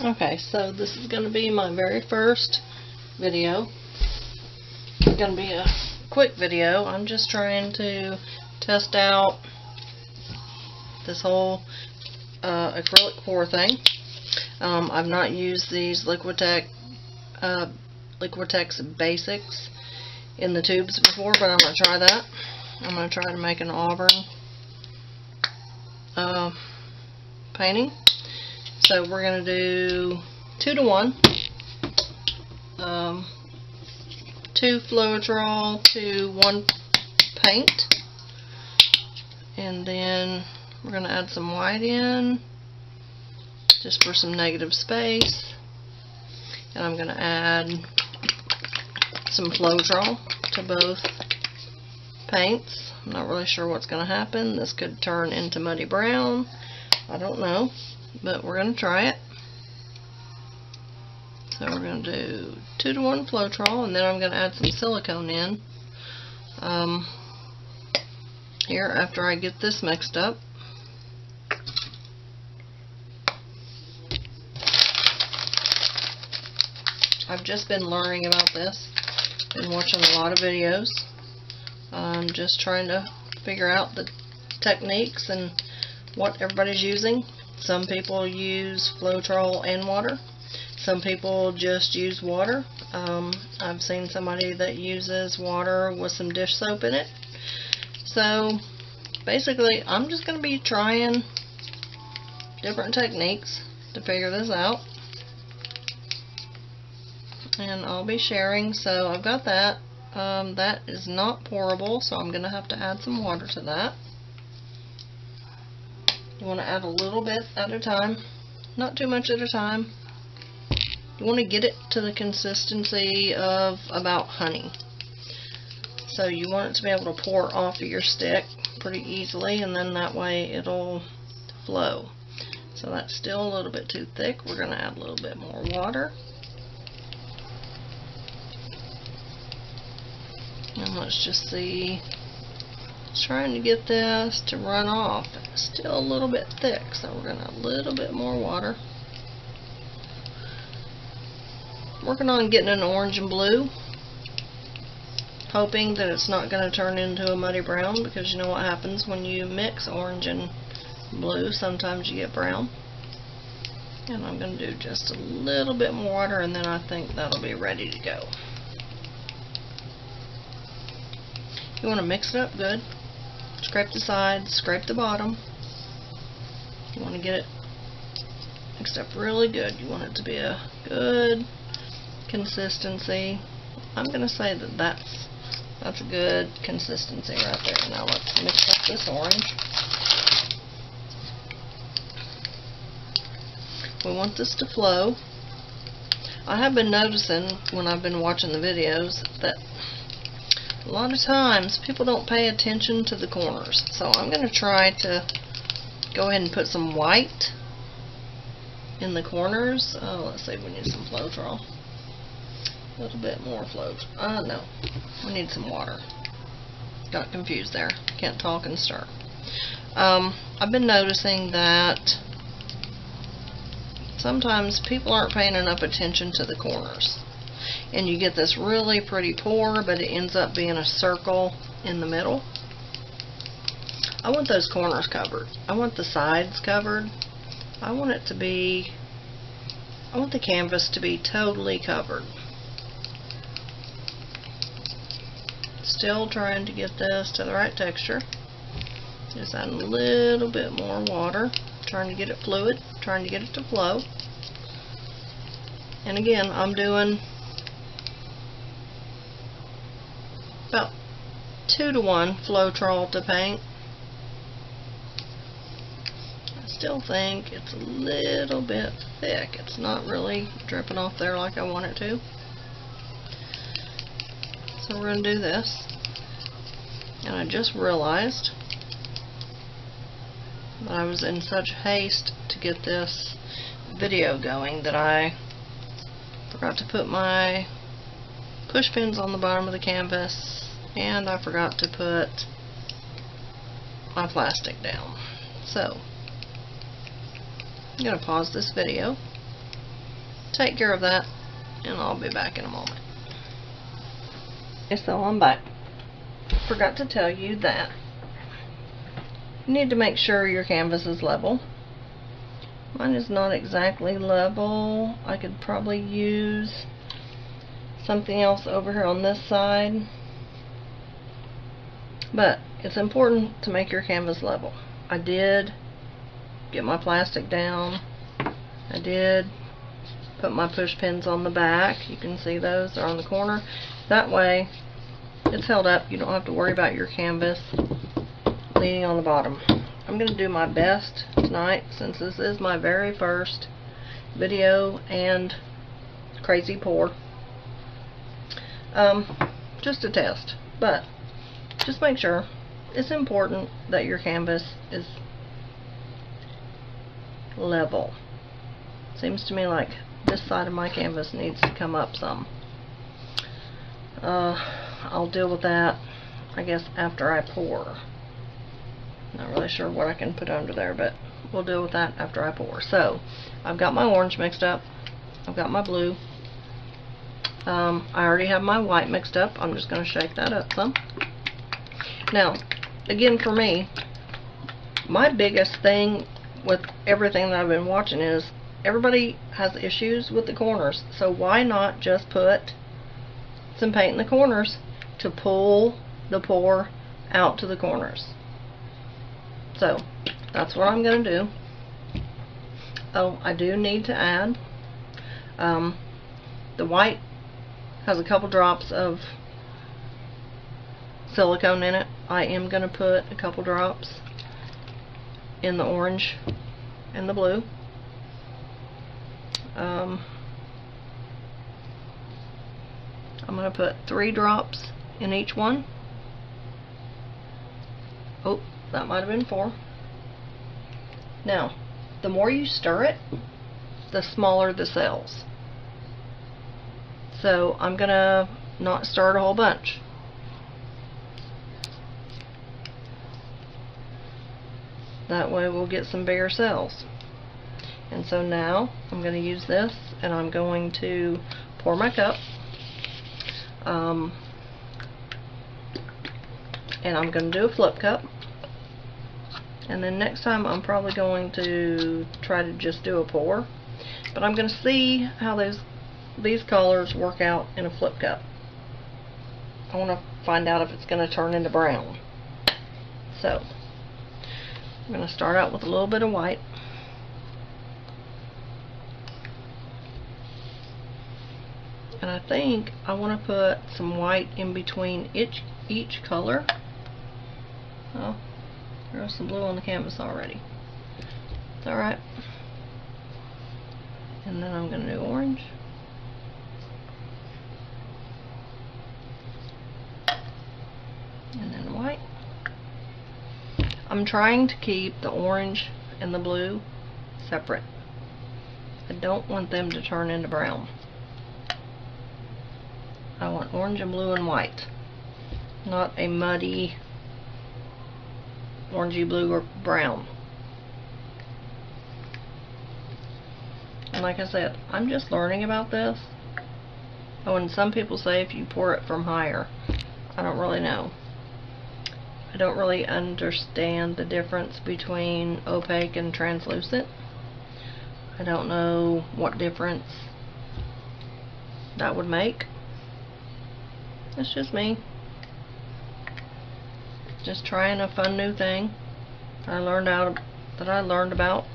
Okay, so this is going to be my very first video. It's going to be a quick video. I'm just trying to test out this whole acrylic pour thing. I've not used these Liquitex Basics in the tubes before, but I'm going to try that. I'm going to try to make an auburn painting. So we're going to do 2 to 1, 2 Floetrol to 1 paint, and then we're going to add some white in just for some negative space, and I'm going to add some Floetrol to both paints. I'm not really sure what's going to happen. This could turn into muddy brown. I don't know, but we're going to try it. So we're going to do 2 to 1 Floetrol, and then I'm going to add some silicone in here after I get this mixed up. I've just been learning about this and watching a lot of videos. I'm just trying to figure out the techniques and what everybody's using. Some people use Floetrol and water. Some people just use water. I've seen somebody that uses water with some dish soap in it. So basically I'm just going to be trying different techniques to figure this out, and I'll be sharing. So I've got that. That is not pourable, so I'm going to have to add some water to that. You want to add a little bit at a time, not too much at a time. You want to get it to the consistency of about honey. So you want it to be able to pour off of your stick pretty easily, and then that way it'll flow. So that's still a little bit too thick. We're going to add a little bit more water. And let's just see. Trying to get this to run off. It's still a little bit thick, so we're going to add a little bit more water. Working on getting an orange and blue, hoping that it's not going to turn into a muddy brown, because you know what happens when you mix orange and blue, sometimes you get brown. And I'm going to do just a little bit more water, and then I think that'll be ready to go. You want to mix it up good. Scrape the sides, scrape the bottom. You want to get it mixed up really good. You want it to be a good consistency. I'm going to say that that's a good consistency right there. Now let's mix up this orange. We want this to flow. I have been noticing when I've been watching the videos that a lot of times people don't pay attention to the corners. So I'm going to try to go ahead and put some white in the corners. Let's see, we need some Floetrol. A little bit more Floetrol. No, we need some water. Got confused there. Can't talk and stir. I've been noticing that sometimes people aren't paying enough attention to the corners. And you get this really pretty pour, but it ends up being a circle in the middle. I want those corners covered. I want the sides covered. I want the canvas to be totally covered. Still trying to get this to the right texture. Just add a little bit more water. Trying to get it fluid. Trying to get it to flow. And again, I'm doing about 2 to 1 Floetrol to paint. I still think it's a little bit thick. It's not really dripping off there like I want it to. So we're going to do this. And I just realized that I was in such haste to get this video going that I forgot to put my push pins on the bottom of the canvas, and I forgot to put my plastic down. So I'm going to pause this video take care of that, and I'll be back in a moment. Okay, so I'm back. Forgot to tell you that you need to make sure your canvas is level. Mine is not exactly level. I could probably use something else over here on this side, but it's important to make your canvas level. I did get my plastic down. I did put my push pins on the back. You can see those are on the corner. That way it's held up. You don't have to worry about your canvas leaning on the bottom. I'm going to do my best tonight, since this is my very first video and crazy pour. Just a test, but just make sure. It's important that your canvas is level. Seems to me like this side of my canvas needs to come up some. I'll deal with that, I guess, after I pour. Not really sure what I can put under there, but we'll deal with that after I pour. So I've got my orange mixed up. I've got my blue. I already have my white mixed up. I'm just going to shake that up some. Now, again, for me, my biggest thing with everything that I've been watching is everybody has issues with the corners. So why not just put some paint in the corners to pull the pour out to the corners? So that's what I'm going to do. Oh, I do need to add, the white has a couple drops of silicone in it. I am going to put a couple drops in the orange and the blue. I'm going to put 3 drops in each one. Oh, that might have been 4. Now, the more you stir it, the smaller the cells. So I'm gonna not stir it a whole bunch. That way we'll get some bigger cells. And so now I'm going to use this, and I'm going to pour my cup. And I'm going to do a flip cup. And then next time I'm probably going to try to just do a pour. But I'm going to see how these colors work out in a flip cup. I want to find out if it's going to turn into brown. So I'm going to start out with a little bit of white. And I think I want to put some white in between each color. Oh, there's some blue on the canvas already. It's alright. And then I'm going to do orange. And then white. I'm trying to keep the orange and the blue separate. I don't want them to turn into brown. I want orange and blue and white, not a muddy orangey blue or brown. And like I said, I'm just learning about this. Oh, and some people say if you pour it from higher. I don't really know. I don't really understand the difference between opaque and translucent. I don't know what difference that would make. It's just me. Just trying a fun new thing that I learned about.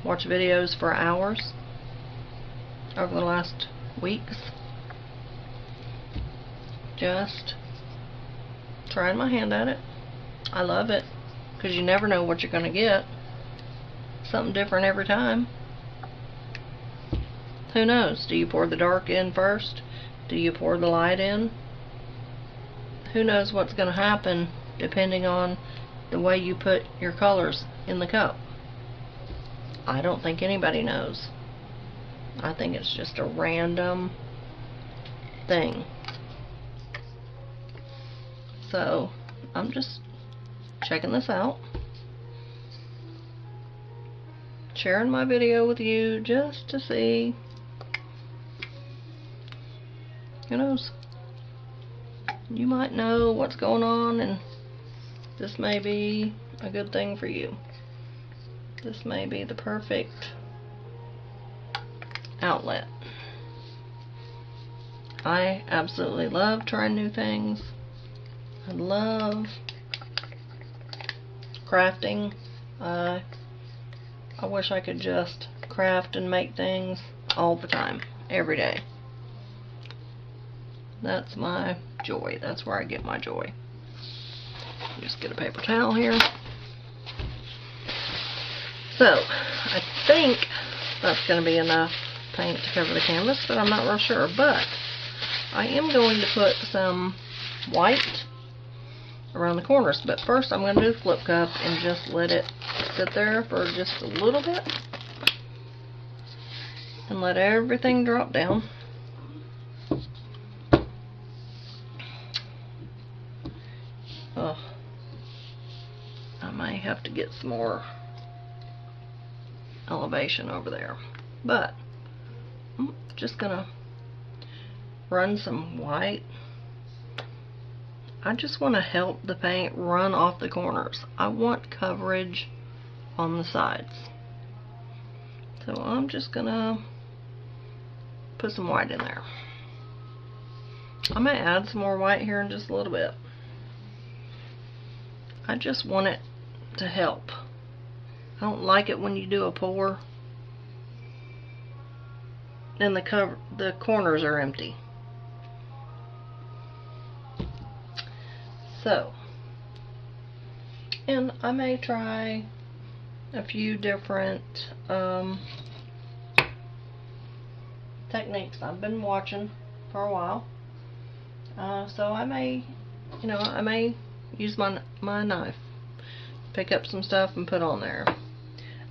Watch videos for hours over the last weeks. Just trying my hand at it. I love it because you never know what you're going to get. Something different every time. Who knows? Do you pour the dark in first? Do you pour the light in? Who knows what's going to happen depending on the way you put your colors in the cup. I don't think anybody knows. I think it's just a random thing. So I'm just checking this out. sharing my video with you just to see. Who knows? You might know what's going on, and this may be a good thing for you. This may be the perfect outlet. I absolutely love trying new things. I love crafting. I wish I could just craft and make things all the time, every day. That's my joy. That's where I get my joy. Just get a paper towel here. So, I think that's going to be enough paint to cover the canvas, but I'm not real sure. But I am going to put some white around the corners. But first I'm going to do the flip cup and just let it sit there for just a little bit. And let everything drop down. Oh, I may have to get some more elevation over there, but I'm just gonna run some white. I just want to help the paint run off the corners. I want coverage on the sides, so I'm just gonna put some white in there. I may add some more white here in just a little bit. I just want it to help. I don't like it when you do a pour and the corners are empty. So, and I may try a few different techniques I've been watching for a while. So I may, I may use my knife, pick up some stuff and put on there.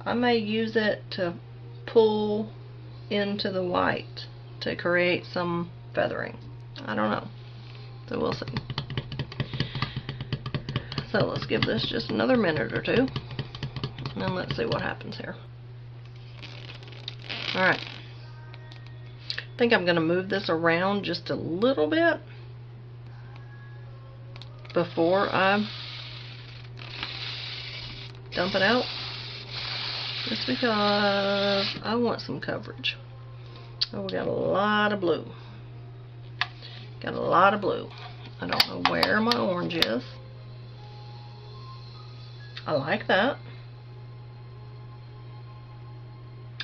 I may use it to pull into the white to create some feathering. I don't know. So we'll see. So let's give this just another minute or two, and then let's see what happens here. Alright. I think I'm going to move this around just a little bit before I dump it out, just because I want some coverage. Oh, we got a lot of blue. Got a lot of blue. I don't know where my orange is. I like that.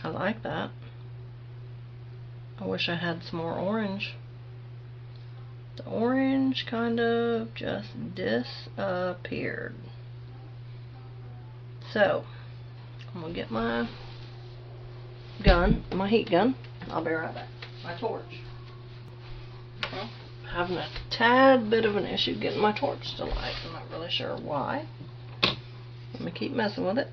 I like that. I wish I had some more orange. The orange kind of just disappeared. So, I'm going to get my gun, my heat gun. I'll be right back. My torch. Well, having a tad bit of an issue getting my torch to light. I'm not really sure why. I'm going to keep messing with it.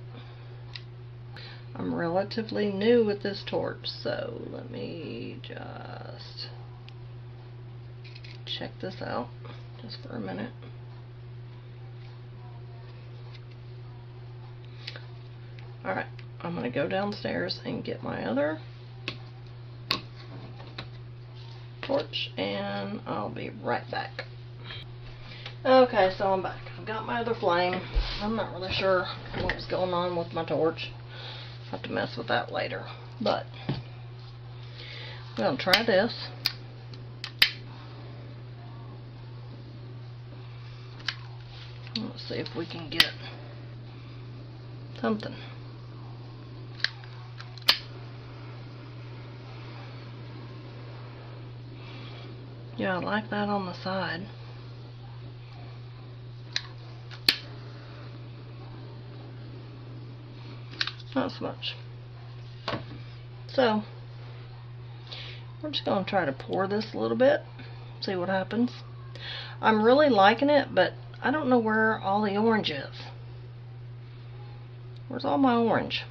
I'm relatively new with this torch, so let me just check this out just for a minute. Alright, I'm going to go downstairs and get my other torch, and I'll be right back. Okay, so I'm back. I've got my other flame. I'm not really sure what was going on with my torch. I'll have to mess with that later. But I'm going to try this. Let's see if we can get something. Yeah, I like that on the side. Not so much. So, we're just going to try to pour this a little bit, see what happens. I'm really liking it, but I don't know where all the orange is. Where's all my orange?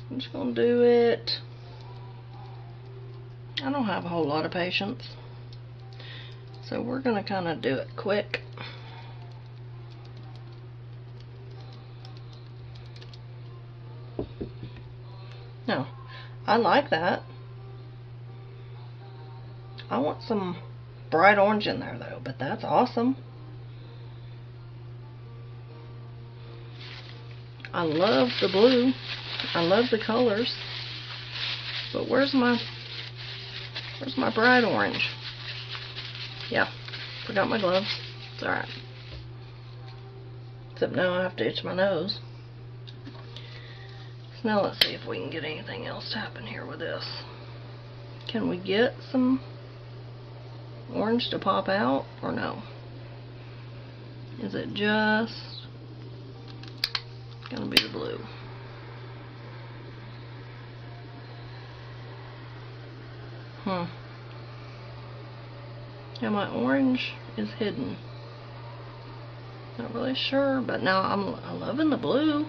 I'm just going to do it. I don't have a whole lot of patience. So we're going to kind of do it quick. Now, I like that. I want some bright orange in there though, but that's awesome. I love the blue. I love the colors. But where's my bright orange? Yeah, forgot my gloves. It's alright. Except now I have to itch my nose. So now let's see if we can get anything else to happen here with this. Can we get some orange to pop out or no? Is it just gonna be the blue? Yeah, my orange is hidden. Not really sure, but now I'm loving the blue.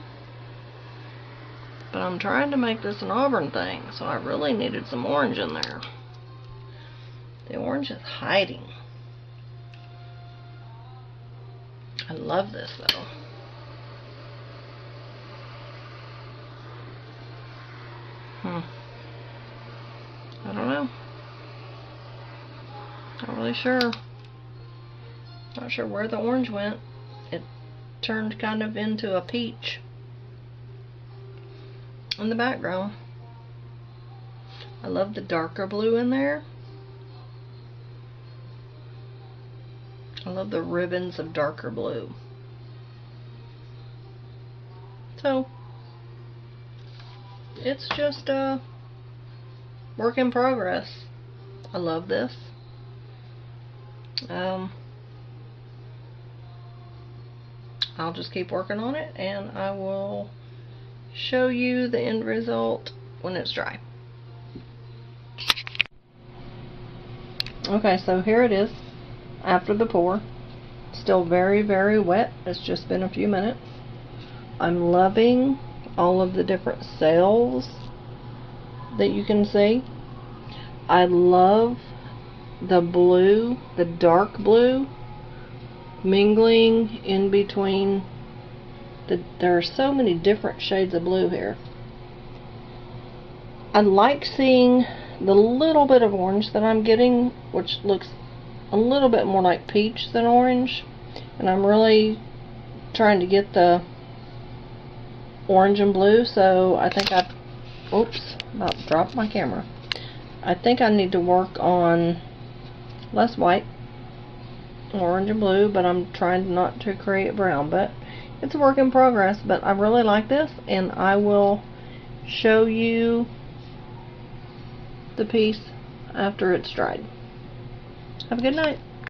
But I'm trying to make this an auburn thing, so I really needed some orange in there. The orange is hiding. I love this though. I don't know. Not really sure. Not sure where the orange went. It turned kind of into a peach in the background. I love the darker blue in there. I love the ribbons of darker blue. So, it's just a work in progress. I love this. I'll just keep working on it, and I will show you the end result when it's dry. Okay, so here it is after the pour. Still very, very wet. It's just been a few minutes. I'm loving all of the different sails that you can see. I love the blue, the dark blue, mingling in between. There are so many different shades of blue here. I like seeing the little bit of orange that I'm getting, which looks a little bit more like peach than orange. And I'm really trying to get the orange and blue, so I think oops, about to drop my camera. I think I need to work on less white, orange and blue, but I'm trying not to create brown. But it's a work in progress, but I really like this, and I will show you the piece after it's dried. Have a good night.